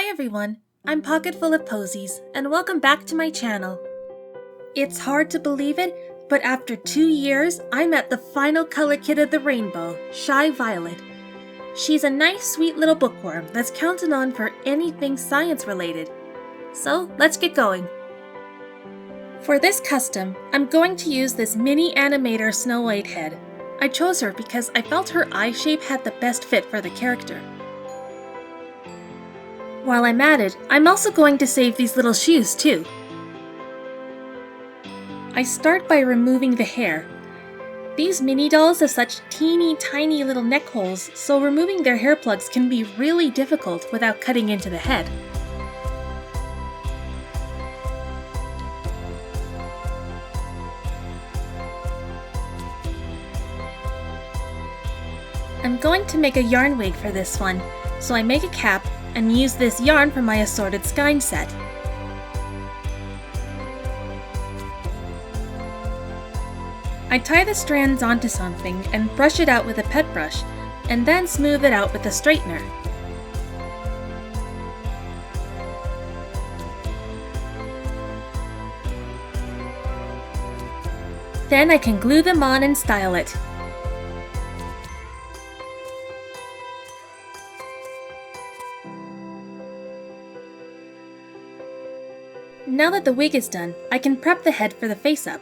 everyone, I'm Pocketful of Posies, and welcome back to my channel. It's hard to believe it, but after 2 years, I'm at the final color kit of the rainbow, Shy Violet. She's a nice, sweet little bookworm that's counted on for anything science related. So let's get going. For this custom, I'm going to use this mini animator Snow White head. I chose her because I felt her eye shape had the best fit for the character. While I'm at it, I'm also going to save these little shoes too. I start by removing the hair. These mini dolls have such teeny tiny little neck holes, so removing their hair plugs can be really difficult without cutting into the head. I'm going to make a yarn wig for this one, so I make a cap and use this yarn from my assorted skein set. I tie the strands onto something and brush it out with a pet brush, and then smooth it out with a straightener. Then I can glue them on and style it. Now that the wig is done, I can prep the head for the face-up.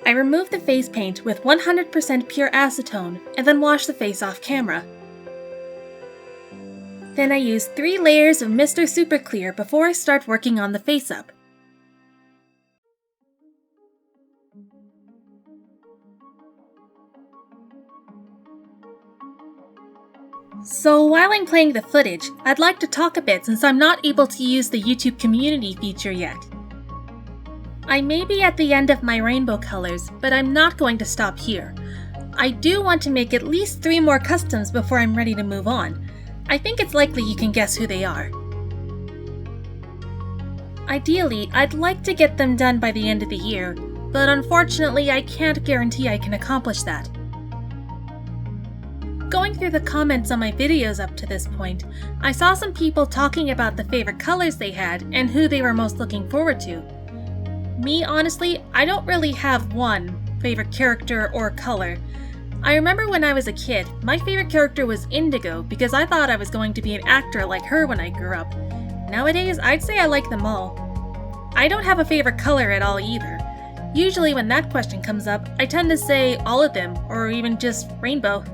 I remove the face paint with 100% pure acetone and then wash the face off camera. Then I use 3 layers of Mr. Super Clear before I start working on the face-up. So while I'm playing the footage, I'd like to talk a bit since I'm not able to use the YouTube community feature yet. I may be at the end of my rainbow colors, but I'm not going to stop here. I do want to make at least 3 more customs before I'm ready to move on. I think it's likely you can guess who they are. Ideally, I'd like to get them done by the end of the year, but unfortunately I can't guarantee I can accomplish that. Going through the comments on my videos up to this point, I saw some people talking about the favorite colors they had and who they were most looking forward to. Me, honestly, I don't really have one favorite character or color. I remember when I was a kid, my favorite character was Indigo because I thought I was going to be an actor like her when I grew up. Nowadays, I'd say I like them all. I don't have a favorite color at all either. Usually when that question comes up, I tend to say all of them, or even just rainbow.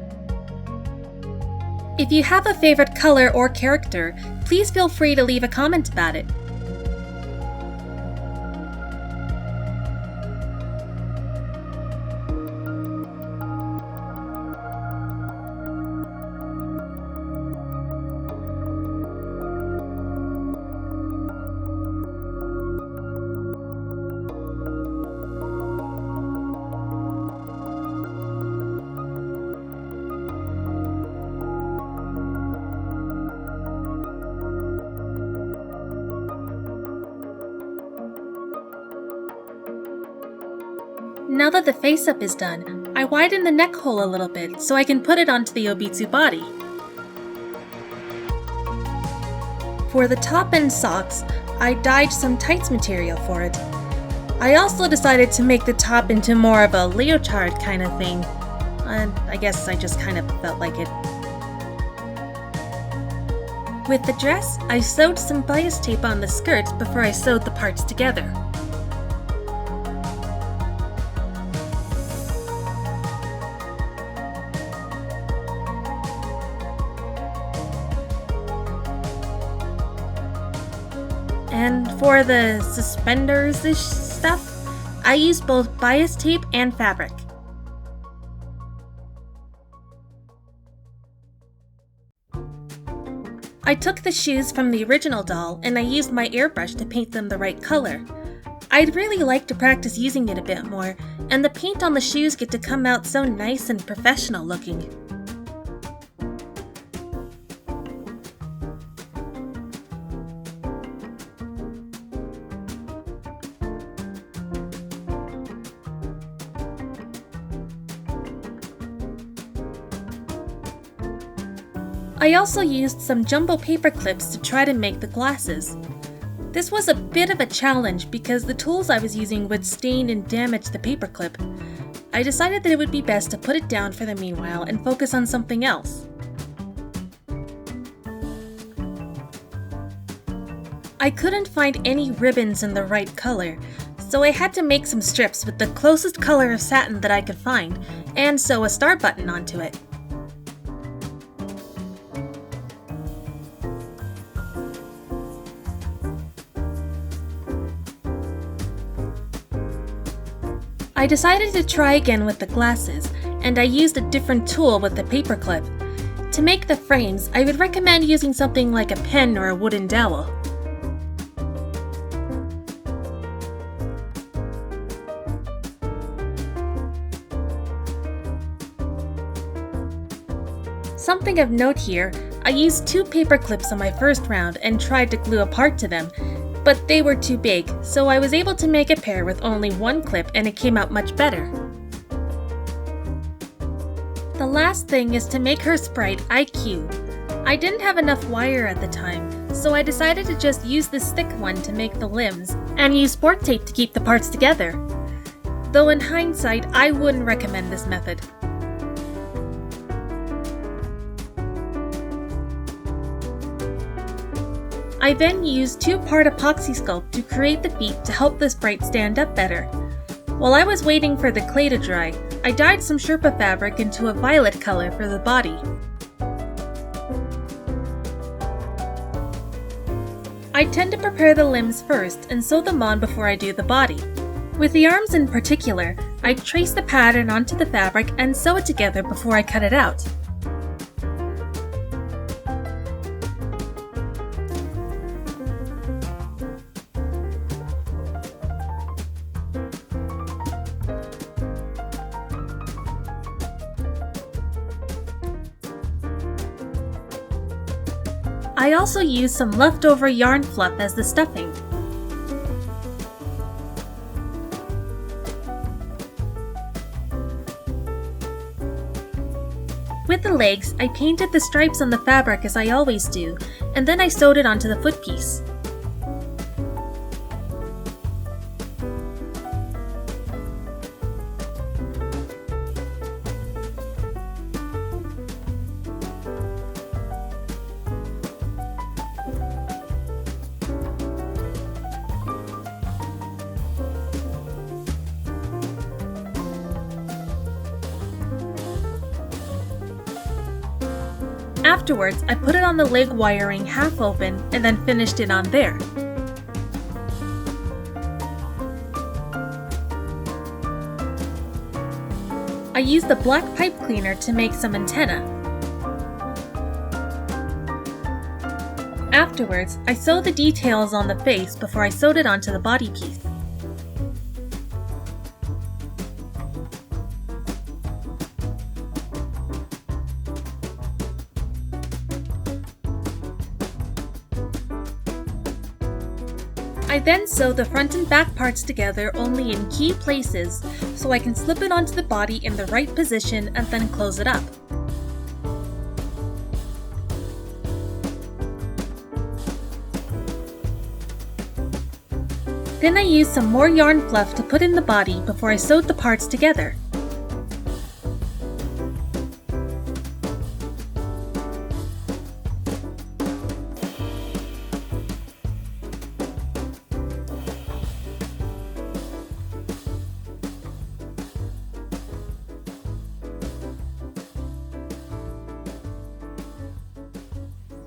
If you have a favorite color or character, please feel free to leave a comment about it. Now that the face-up is done, I widen the neck hole a little bit so I can put it onto the Obitsu body. For the top and socks, I dyed some tights material for it. I also decided to make the top into more of a leotard kind of thing, and I guess I just kind of felt like it. With the dress, I sewed some bias tape on the skirt before I sewed the parts together. And for the suspenders-ish stuff, I used both bias tape and fabric. I took the shoes from the original doll and I used my airbrush to paint them the right color. I'd really like to practice using it a bit more, and the paint on the shoes get to come out so nice and professional looking. I also used some jumbo paper clips to try to make the glasses. This was a bit of a challenge because the tools I was using would stain and damage the paperclip. I decided that it would be best to put it down for the meanwhile and focus on something else. I couldn't find any ribbons in the right color, so I had to make some strips with the closest color of satin that I could find and sew a star button onto it. I decided to try again with the glasses, and I used a different tool with the paperclip. To make the frames, I would recommend using something like a pen or a wooden dowel. Something of note here, I used 2 paper clips on my first round and tried to glue a part to them, but they were too big, so I was able to make a pair with only 1 clip and it came out much better. The last thing is to make her Sprite I.Q. I didn't have enough wire at the time, so I decided to just use this thick one to make the limbs and use sport tape to keep the parts together. Though in hindsight, I wouldn't recommend this method. I then used 2-part epoxy sculpt to create the feet to help the Sprite stand up better. While I was waiting for the clay to dry, I dyed some Sherpa fabric into a violet color for the body. I tend to prepare the limbs first and sew them on before I do the body. With the arms in particular, I trace the pattern onto the fabric and sew it together before I cut it out. I also used some leftover yarn fluff as the stuffing. With the legs, I painted the stripes on the fabric as I always do, and then I sewed it onto the foot piece. Afterwards, I put it on the leg wiring half open and then finished it on there. I used the black pipe cleaner to make some antenna. Afterwards, I sewed the details on the face before I sewed it onto the body piece. I then sew the front and back parts together only in key places so I can slip it onto the body in the right position and then close it up. Then I used some more yarn fluff to put in the body before I sewed the parts together.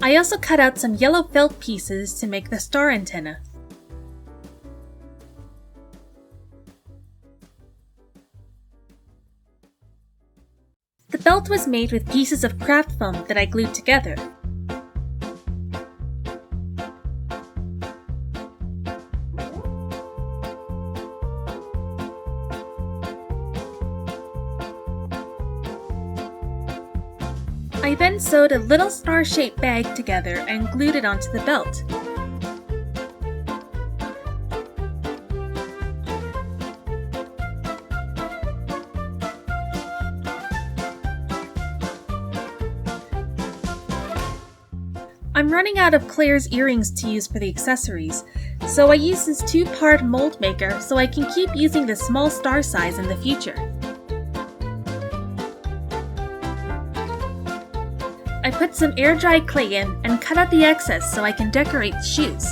I also cut out some yellow felt pieces to make the star antenna. The belt was made with pieces of craft foam that I glued together. I then sewed a little star-shaped bag together and glued it onto the belt. I'm running out of Claire's earrings to use for the accessories, so I use this 2-part mold maker so I can keep using the small star size in the future. I put some air-dried clay in and cut out the excess so I can decorate the shoes.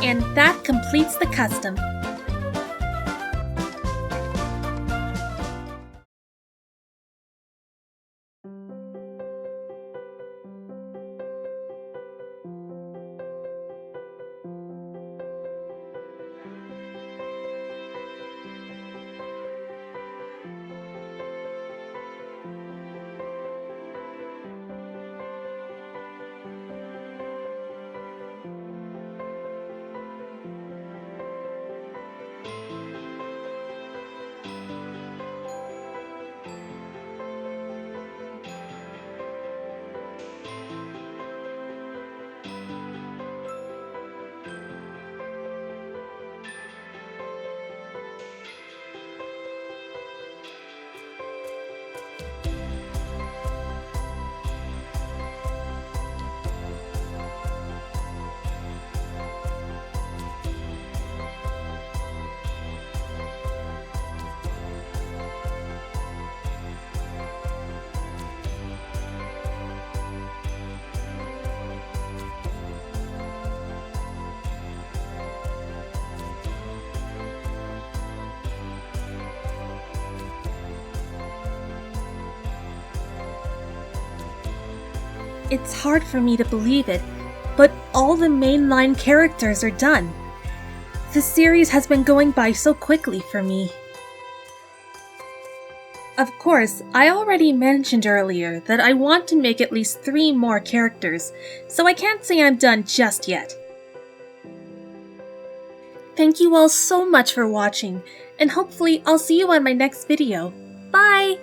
And that completes the custom. It's hard for me to believe it, but all the mainline characters are done. The series has been going by so quickly for me. Of course, I already mentioned earlier that I want to make at least 3 more characters, so I can't say I'm done just yet. Thank you all so much for watching, and hopefully I'll see you on my next video. Bye!